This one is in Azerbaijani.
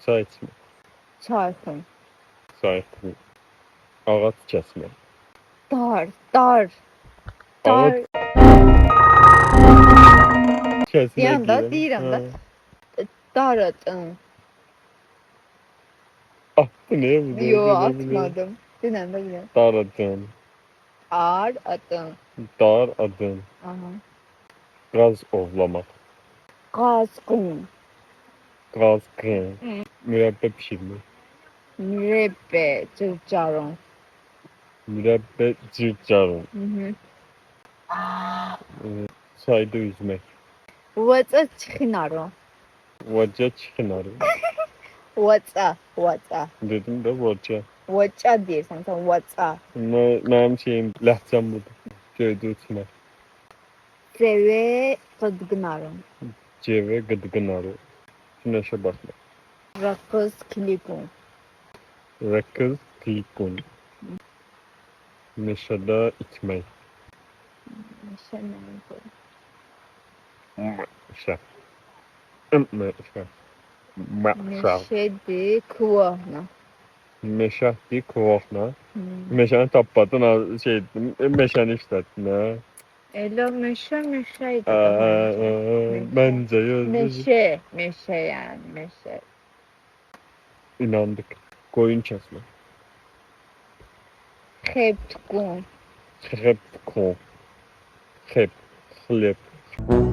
Çay içmək. Çarxın. Sayıqlı. Ağac kəsmək. Dar. Ağac kəsmək Deyirəm də, deyirəm. deyirəm də. Ha. Daradın. Attı ne bu? Yo, atmadım. Dinən də biləm. Dar adın. Adın. Dar adın. Aha. Qaz ovlamaq. Qazqın. Qaz qın. Mürəbbə pişirmək. Mürebbə. Cırcarın. Mürəbbə cırcarın. Çayda üzmək. Vaca çıxınarın. Vaca çıxınarı. Vaca. Dedim də vaca. Vaca deyirsən sən, vaca. Mənim şeyim, ləhcəm budur. Göydə uçmaq. Cevə qıdqınarın. Cevə qıdqınarı. Günəşə baxmaq. Rakız kilikun. Rəqız qlikun. Meşədə itmək. Meşə nədir? Meşə. Meşə. Meşə. Meşədir, kuvahna. Meşədir, qovaqla. Meşəni tapmadın, meşəni işlətdin, hə? Elə meşə idi da Məncə, Meşə yəni, meşə. İnandık. Qoyun kəsmək. Xebtkun. Xəb, xəb, xleb.